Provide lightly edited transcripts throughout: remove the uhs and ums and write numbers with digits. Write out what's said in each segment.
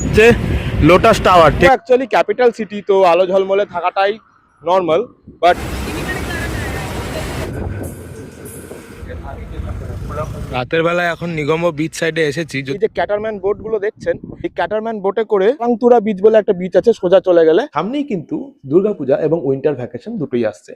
হচ্ছে lotus tower. Actually capital city, তো আলো ঝলমলে থাকাটাই নর্মাল, বাট রাতের বেলায় এখন নিগম বিচ সাইডে এসেছি। এই যে ক্যাটারম্যান বোট গুলো দেখছেন, এই ক্যাটারম্যান বোটে করে পাংতুরা বিচ বলে একটা বিচ আছে, সোজা চলে গেলে সামনেই কিন্তু দুর্গাপূজা এবং উইন্টার ভ্যাকেশন দুটোই আসছে।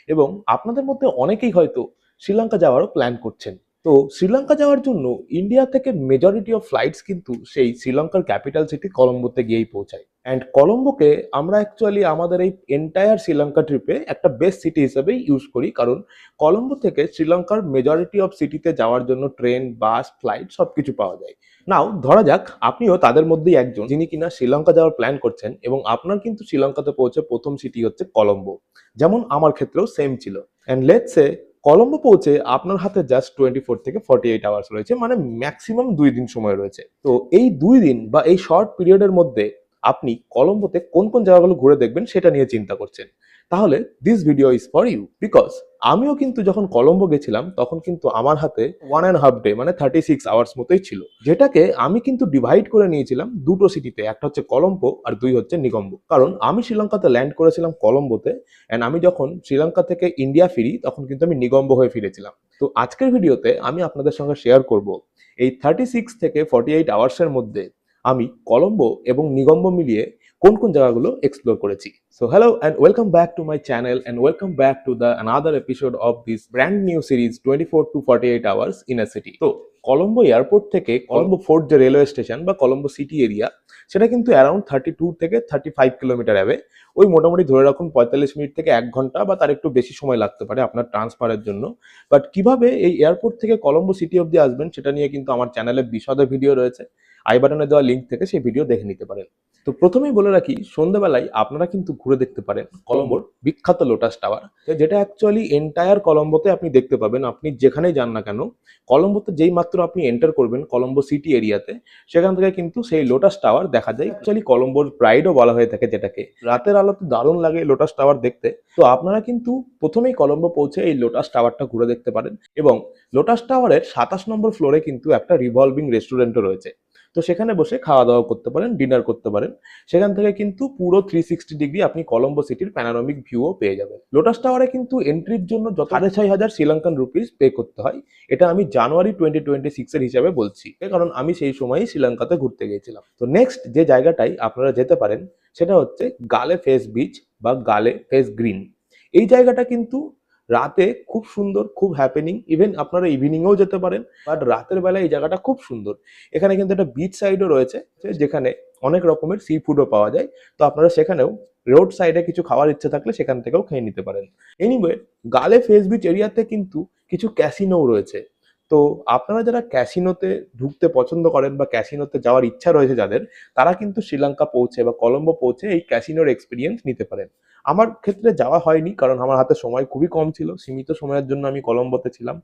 এবং আপনাদের মধ্যে অনেকেই হয়তো শ্রীলঙ্কা যাওয়ারও প্ল্যান করছেন। তো শ্রীলঙ্কা যাওয়ার জন্য ইন্ডিয়া থেকে মেজরিটি অফ ফ্লাইটস কিন্তু সেই শ্রীলঙ্কার ক্যাপিটাল সিটি কলম্বোতে গিয়েই পৌঁছায়। অ্যান্ড কলম্বোকে আমরা অ্যাকচুয়ালি আমাদের এই এন্টায়ার শ্রীলঙ্কা ট্রিপে একটা বেস্ট সিটি হিসেবে ইউজ করি, কারণ কলম্বো থেকে শ্রীলঙ্কার মেজরিটি অফ সিটিতে যাওয়ার জন্য ট্রেন, বাস, ফ্লাইট সবকিছু পাওয়া যায়। নাও ধরা যাক আপনিও তাদের মধ্যেই একজন যিনি কিনা শ্রীলঙ্কা যাওয়ার প্ল্যান করছেন, এবং আপনার কিন্তু শ্রীলঙ্কাতে পৌঁছে প্রথম সিটি হচ্ছে কলম্বো, যেমন আমার ক্ষেত্রেও সেম ছিল। অ্যান্ড লেটস সে কলম্বো পৌঁছে আপনার হাতে জাস্ট 24 থেকে 48 আওয়ার্স রয়েছে, মানে ম্যাক্সিমাম 2 দিন সময় রয়েছে। তো এই 2 দিন বা এই শর্ট পিরিয়ডের মধ্যে আপনি কলম্বোতে কোন কোন জায়গাগুলো ঘুরে দেখবেন সেটা নিয়ে চিন্তা করছেন, তাহলে this video is for you. Because আমিও কিন্তু যখন কলম্বো গেছিলাম তখন কিন্তু আমার হাতে 1.5 ডে মানে 36 আওয়ার্স মতোই ছিল, যেটাকে আমি কিন্তু ডিভাইড করে নিয়েছিলাম দুটো সিটিতে, একটা হচ্ছে কলম্বো আর দুই হচ্ছে নিগম্বো। কারণ আমি শ্রীলঙ্কাতে ল্যান্ড করেছিলাম কলম্বোতে, অ্যান্ড আমি যখন শ্রীলঙ্কা থেকে ইন্ডিয়া ফিরি তখন কিন্তু আমি নিগম্বো হয়ে ফিরেছিলাম। তো আজকের ভিডিওতে আমি আপনাদের সঙ্গে শেয়ার করব এই 36 থেকে 48 আওয়ার্সের মধ্যে আমি কলম্বো এবং নিগম্বো মিলিয়ে কোন কোন জায়গাগুলো এক্সপ্লোর করেছি। So hello and welcome back to my channel and welcome back to the another episode of this brand new series 24 to 48 hours in a city. তো কলম্বো এয়ারপোর্ট থেকে কলম্বো ফোর্ট যে রেলওয়ে স্টেশন বা কলম্বো সিটি এরিয়া, সেটা কিন্তু around 32 থেকে 35 kilometre away. ওই মোটামুটি ধরে রাখুন 45 মিনিট থেকে 1 ঘন্টা বা তার একটু বেশি সময় লাগতে পারে আপনার ট্রান্সফারের জন্য। বাট কিভাবে এই এয়ারপোর্ট থেকে কলম্বো সিটি অব্দি আসবেন সেটা নিয়ে কিন্তু আমার চ্যানেলে বিশদে ভিডিও রয়েছে, আই বাটনে দেওয়া লিঙ্ক থেকে সেই ভিডিও দেখে নিতে পারেন। তো প্রথমেই বলে রাখি, সন্ধ্যাবেলায় আপনারা কিন্তু ঘুরে দেখতে পারেন কলম্বোর বিখ্যাত লোটাস টাওয়ার, যেটা অ্যাকচুয়ালি এন্টায়ার কলম্বোতে আপনি দেখতে পাবেন। আপনি যেখানেই যান না কেন, কলম্বোতে যেই মাত্র আপনি এন্টার করবেন কলম্বো সিটি এরিয়াতে, সেখান থেকে কিন্তু সেই লোটাস টাওয়ার দেখা যায়। অ্যাকচুয়ালি কলম্বোর প্রাইডও বলা হয়ে থাকে, যেটাকে রাতের আলোতে দারুণ লাগে লোটাস টাওয়ার দেখতে। তো আপনারা কিন্তু প্রথমেই কলম্বো পৌঁছে এই লোটাস টাওয়ারটা ঘুরে দেখতে পারেন, এবং লোটাস টাওয়ারের 27 নম্বর ফ্লোরে কিন্তু একটা রিভলভিং রেস্টুরেন্টও রয়েছে। তো সেখানে বসে খাওয়া দাওয়া করতে পারেন, ডিনার করতে পারেন। সেখান থেকে কিন্তু পুরো 360 ডিগ্রি আপনি কলম্বো সিটির প্যানোরামিক ভিউও পেয়ে যাবেন। লোটাস টাওয়ারে কিন্তু এন্ট্রির জন্য যত 6,500 শ্রীলঙ্কান রুপিস পে করতে হয়। এটা আমি জানুয়ারি 2026 এর হিসাবে বলছি, কারণ আমি সেই সময়ই শ্রীলঙ্কাতে ঘুরতে গিয়েছিলাম। তো নেক্সট যে জায়গাটাই আপনারা যেতে পারেন সেটা হচ্ছে গালে ফেস বিচ বা গালে ফেস গ্রিন। এই জায়গাটা কিন্তু রাতে খুব সুন্দর, খুব হ্যাপেনিং। ইভেন আপনারা ইভিনিংয়েও যেতে পারেন, বাট রাতের বেলা এই জায়গাটা খুব সুন্দর। এখানে কিন্তু একটা বিচ সাইডও রয়েছে, যেখানে অনেক রকমের সি ফুডও পাওয়া যায়। তো আপনারা সেখানেও রোড সাইডে কিছু খাওয়ার ইচ্ছে থাকলে সেখান থেকেও খেয়ে নিতে পারেন। এনিওয়ে, গালে ফেস বিচ এরিয়াতে কিন্তু কিছু ক্যাসিনোও রয়েছে। তো আপনারা যারা ক্যাসিনোতে ঢুকতে পছন্দ করেন বা ক্যাসিনোতে যাওয়ার ইচ্ছা রয়েছে যাদের, তারা কিন্তু শ্রীলঙ্কা পৌঁছে বা কলম্বো পৌঁছে এই ক্যাসিনোর এক্সপিরিয়েন্স নিতে পারেন। আমার ক্ষেত্রে যাওয়া হয়নি, কারণ আমার হাতে সময় খুবই কম ছিল, সীমিত সময়ের জন্য আমি কলম্বোতে ছিলাম।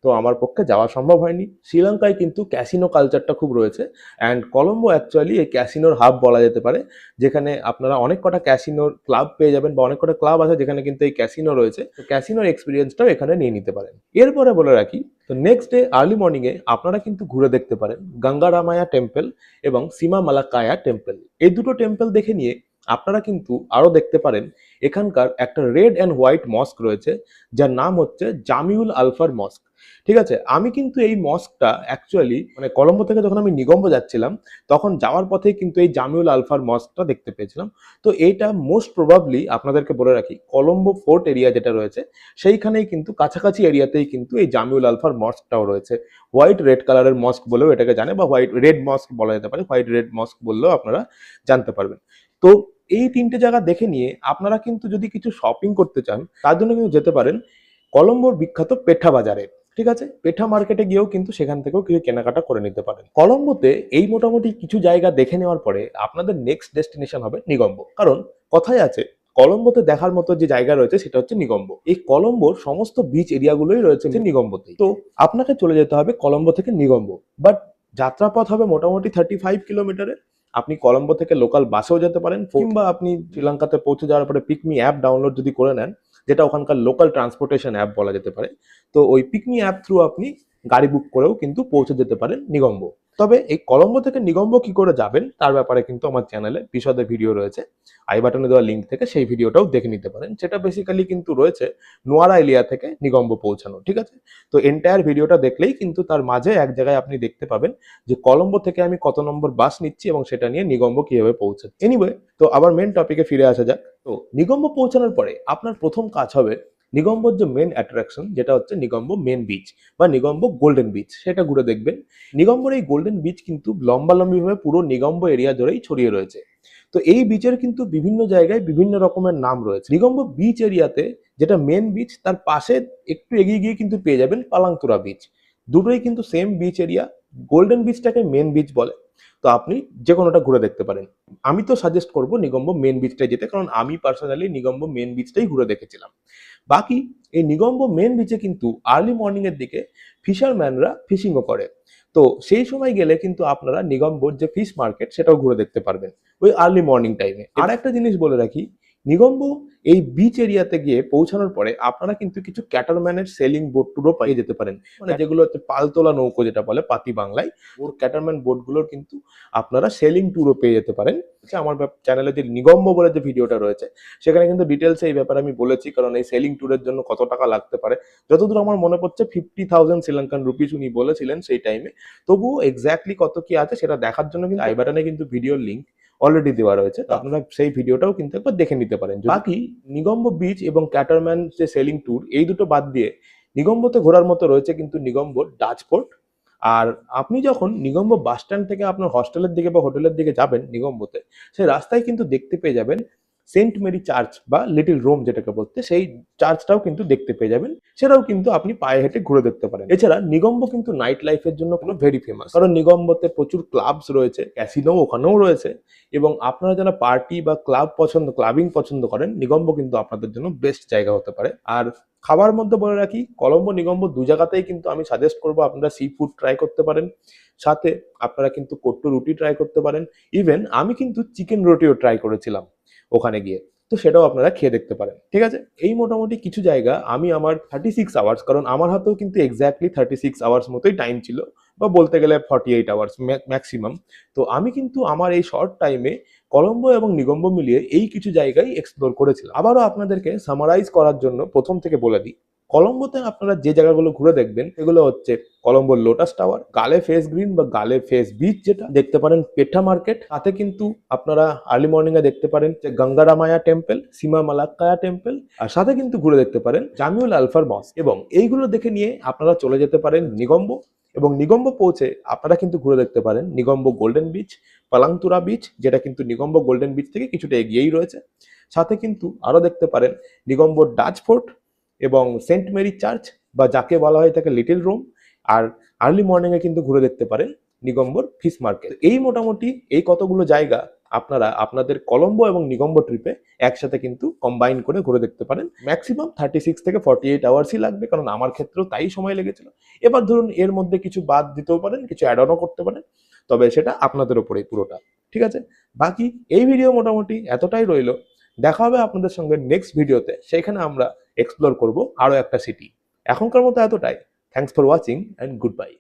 তো আমার পক্ষে যাওয়া সম্ভব হয়নি। শ্রীলঙ্কায় কিন্তু ক্যাসিনো কালচারটা খুব রয়েছে, অ্যান্ড কলম্বো অ্যাকচুয়ালি এই ক্যাসিনোর হাব বলা যেতে পারে, যেখানে আপনারা অনেক কটা ক্যাসিনোর ক্লাব পেয়ে যাবেন, বা অনেক কটা ক্লাব আছে যেখানে কিন্তু এই ক্যাসিনো রয়েছে। তো ক্যাসিনোর এক্সপিরিয়েন্সটাও এখানে নিয়ে নিতে পারেন। এরপরে বলে রাখি, তো নেক্সট ডে আর্লি মর্নিং এ আপনারা কিন্তু ঘুরে দেখতে পারেন গঙ্গারামায়া টেম্পল এবং সীমা মালাকায়া টেম্পল। এই দুটো টেম্পল দেখে নিয়ে আপনারা কিন্তু আরো দেখতে পারেন এখানকার একটা রেড অ্যান্ড হোয়াইট মস্ক রয়েছে, যার নাম হচ্ছে জামিউল আলফার মস্ক। ঠিক আছে, আমি কিন্তু এই মস্কটা অ্যাকচুয়ালি মানে কলম্বো থেকে যখন আমি নিগম্বো যাচ্ছিলাম তখন যাওয়ার পথেই কিন্তু এই জামিউল আলফার মস্কটা দেখতে পেয়েছিলাম। তো এইটা মোস্ট প্রবাবলি আপনাদেরকে বলে রাখি, কলম্বো ফোর্ট এরিয়া যেটা রয়েছে সেইখানেই কিন্তু কাছাকাছি এরিয়াতেই কিন্তু এই জামিউল আলফার মস্কটাও রয়েছে। হোয়াইট রেড কালারের মস্ক বলেও এটাকে জানে, বা হোয়াইট রেড মস্ক বলা যেতে পারে, হোয়াইট রেড মস্ক বললেও আপনারা জানতে পারবেন। তো এই তিনটে জায়গা দেখে নিয়ে আপনারা কিন্তু যদি কিছু শপিং করতে চান তার জন্য কিন্তু যেতে পারেন কলম্বোর বিখ্যাত পেঠা বাজারে। ঠিক আছে, পেঠা মার্কেটে গিয়েও কিন্তু সেখান থেকেও কিছু কেনাকাটা করে নিতে পারেন। কলম্বোতে এই মোটামুটি কিছু জায়গা দেখে নেওয়ার পরে আপনাদের নেক্সট ডেস্টিনেশন হবে নিগম্বো। কারণ কথায় আছে, কলম্বোতে দেখার মতো যে জায়গা রয়েছে সেটা হচ্ছে নিগম্বো। এই কলম্বোর সমস্ত বিচ এরিয়াগুলোই রয়েছে নিগম্বোতে। তো আপনাকে চলে যেতে হবে কলম্বো থেকে নিগম্বো, বাট যাত্রাপথ হবে মোটামুটি 35 কিলোমিটারের। আপনি কলম্বো থেকে লোকাল বাসেও যেতে পারেন, কিংবা আপনি শ্রীলঙ্কাতে পৌঁছে যাওয়ার পরে পিকমি অ্যাপ ডাউনলোড যদি করে নেন, যেটা ওখানকার লোকাল ট্রান্সপোর্টেশন অ্যাপ বলা যেতে পারে, তো ওই পিকমি অ্যাপ থ্রু আপনি গাড়ি বুক করেও কিন্তু পৌঁছে যেতে পারেন নিগম্বো। তবে এই কলম্বো থেকে নিগম্বো কি করে যাবেন তার ব্যাপারে কিন্তু আমার চ্যানেলে বিশদে ভিডিও রয়েছে, আই বাটনে দেওয়া লিঙ্ক থেকে সেই ভিডিওটাও দেখে নিতে পারেন। সেটা বেসিক্যালি কিন্তু রয়েছে নোয়ারা এলিয়া থেকে নিগম্বো পৌঁছানো, ঠিক আছে। তো এন্টায়ার ভিডিওটা দেখলেই কিন্তু তার মাঝে এক জায়গায় আপনি দেখতে পাবেন যে কলম্বো থেকে আমি কত নম্বর বাস নিচ্ছি এবং সেটা নিয়ে নিগম্বো কিভাবে পৌঁছাচ্ছি। এনিওয়ে, তো আবার মেন টপিকে ফিরে আসা যাক। তো নিগম্বো পৌঁছানোর পরে আপনার প্রথম কাজ হবে নিগম্বোর যে মেন অ্যাট্রাকশন, যেটা হচ্ছে নিগম্বো মেন বিচ বা নিগম্বো গোল্ডেন বিচ, সেটা ঘুরে দেখবেন। নিগম্বোর এই গোল্ডেন বিচ কিন্তু লম্বালম্বিভাবে পুরো নিগম্বো এরিয়া জুড়েই ছড়িয়ে রয়েছে। তো এই বিচের কিন্তু বিভিন্ন জায়গায় বিভিন্ন রকমের নাম রয়েছে। নিগম্বো বিচ এরিয়াতে যেটা মেন বিচ, তার পাশে একটু এগিয়ে গিয়ে কিন্তু পেয়ে যাবেন পালাংতুরা বিচ। দুটোই কিন্তু সেম বিচ এরিয়া। গোল্ডেন বিচটাকে মেন বিচ বলে। তো আপনি যে কোনোটা ঘুরে দেখতে পারেন। আমি তো সাজেস্ট করবো নিগম্বো মেন বিচটাই যেতে, কারণ আমি পার্সোনালি নিগম্বো মেন বিচটাই ঘুরে দেখেছিলাম। বাকি এই নিগম্বো মেন বিচে কিন্তু আর্লি মর্নিং এর দিকে ফিশারম্যানরা ফিশিংও করে। তো সেই সময় গেলে কিন্তু আপনারা নিগম্বোর যে ফিশ মার্কেট সেটাও ঘুরে দেখতে পারবেন ওই আর্লি মর্নিং টাইমে। আর একটা জিনিস বলে রাখি, নিগম্বো এই বিচ এরিয়াতে গিয়ে পৌঁছানোর পরে আপনারা কিন্তু কিছু ক্যাটারম্যানের সেলিং বোট টুরও পেয়ে যেতে পারেন, মানে যেগুলো হচ্ছে পালতোলা নৌকো যেটা বলে পাতি বাংলায়, ওর ক্যাটারম্যান বোটগুলোর কিন্তু আপনারা সেলিং টুরও পেয়ে যেতে পারেন। আমার চ্যানেলে যে নিগম্বো বলে যে ভিডিওটা রয়েছে সেখানে কিন্তু ডিটেলসে এই ব্যাপারে আমি বলেছি, কারণ এই সেলিং ট্যুরের জন্য কত টাকা লাগতে পারে। যতদূর আমার মনে পড়ছে 50,000 শ্রীলঙ্কান রুপিস উনি বলেছিলেন সেই টাইমে। তবুও এক্স্যাক্টলি কত কি আছে সেটা দেখার জন্য কিন্তু আই বাটনে কিন্তু ভিডিওর লিঙ্ক অলরেডি দেওয়া রয়েছে, তো আপনারা সেই ভিডিওটাও কিন্তু একবার দেখে নিতে পারেন। বাকি নিগম্বো বিচ এবং ক্যাটারম্যান যে সেলিং ট্যুর, এই দুটো বাদ দিয়ে নিগম্বোতে ঘোরার মতো রয়েছে কিন্তু নিগম্বোর ডাচ পোর্ট। আর আপনি যখন নিগম্বো বাস স্ট্যান্ড থেকে আপনার হস্টেলের দিকে বা হোটেলের দিকে যাবেন নিগম্বোতে, সেই রাস্তায় কিন্তু দেখতে পেয়ে যাবেন সেন্ট মেরি চার্চ বা লিটল রোম যেটাকে বলতে, সেই চার্চটাও কিন্তু দেখতে পেয়ে যাবেন। সেটাও কিন্তু আপনি পায়ে হেঁটে ঘুরে দেখতে পারেন। এছাড়া নিগম্বো কিন্তু নাইট লাইফের জন্য কোনো ভেরি ফেমাস, কারণ নিগম্বোতে প্রচুর ক্লাবস রয়েছে, ক্যাসিনো ওখানেও রয়েছে। এবং আপনারা যারা পার্টি বা ক্লাবিং পছন্দ করেন, নিগম্বো কিন্তু আপনাদের জন্য বেস্ট জায়গা হতে পারে। আর খাবার মধ্যে বলে রাখি, কলম্বো নিগম্বো দু জায়গাতেই কিন্তু আমি সাজেস্ট করবো আপনারা সি ফুড ট্রাই করতে পারেন। সাথে আপনারা কিন্তু কোট্টো রুটি ট্রাই করতে পারেন। ইভেন আমি কিন্তু চিকেন রুটিও ট্রাই করেছিলাম ওখানে গিয়ে, তো সেটাও আপনারা খেয়ে দেখতে পারেন, ঠিক আছে। এই মোটামুটি কিছু জায়গা আমি আমার 36 আওয়ার্স, কারণ আমার হাতেও কিন্তু এক্স্যাক্টলি 36 আওয়ার্স মতোই টাইম ছিল, বা বলতে গেলে 48 আওয়ার্স ম্যাক্সিমাম। তো আমি কিন্তু আমার এই শর্ট টাইমে কলম্বো এবং নিগম্বো মিলিয়ে এই কিছু জায়গায় এক্সপ্লোর করেছিলাম। আবারও আপনাদেরকে সামারাইজ করার জন্য প্রথম থেকে বলে দিই, কলম্বোতে আপনারা যে জায়গাগুলো ঘুরে দেখবেন এগুলো হচ্ছে কলম্বোর লোটাস টাওয়ার, গালে ফেস গ্রিন বা গালে ফেস বিচ যেটা দেখতে পারেন, পেঠা মার্কেট, সাথে কিন্তু আপনারা আর্লি মর্নিং এ দেখতে পারেন যে গঙ্গারামায়া টেম্পল, সীমা মালাক্কায়া টেম্পল, আর সাথে কিন্তু ঘুরে দেখতে পারেন জামিউল আলফার মস্ক। এবং এইগুলো দেখে নিয়ে আপনারা চলে যেতে পারেন নিগম্বো, এবং নিগম্বো পৌঁছে আপনারা কিন্তু ঘুরে দেখতে পারেন নিগম্বো গোল্ডেন বিচ, পালাংতুরা বিচ, যেটা কিন্তু নিগম্বো গোল্ডেন বিচ থেকে কিছুটা এগিয়েই রয়েছে। সাথে কিন্তু আরো দেখতে পারেন নিগম্বোর ডাচ ফোর্ট এবং সেন্ট মেরি চার্চ, বা যাকে বলা হয় থাকে লিটল রোম। আর আর্লি মর্নিং এ কিন্তু ঘুরে দেখতে পারেন নিগম্বোর ফিশ মার্কেট। এই মোটামুটি এই কতগুলো জায়গা আপনারা আপনাদের কলম্বো এবং নিগম্বো ট্রিপে একসাথে কিন্তু কম্বাইন করে ঘুরে দেখতে পারেন। ম্যাক্সিমাম 36 থেকে 48 আওয়ার্সই লাগবে, কারণ আমার ক্ষেত্রেও তাই সময় লেগেছিল। এবার ধরুন এর মধ্যে কিছু বাদ দিতেও পারেন, কিছু অ্যাড অনও করতে পারেন, তবে সেটা আপনাদের উপরেই পুরোটা, ঠিক আছে। বাকি এই ভিডিও মোটামুটি এতটাই রইলো। দেখা হবে আপনাদের সঙ্গে নেক্সট ভিডিওতে, সেখানে আমরা এক্সপ্লোর করব আরো একটা সিটি। এখনকার মতো এতটাই। Thanks for watching and good bye.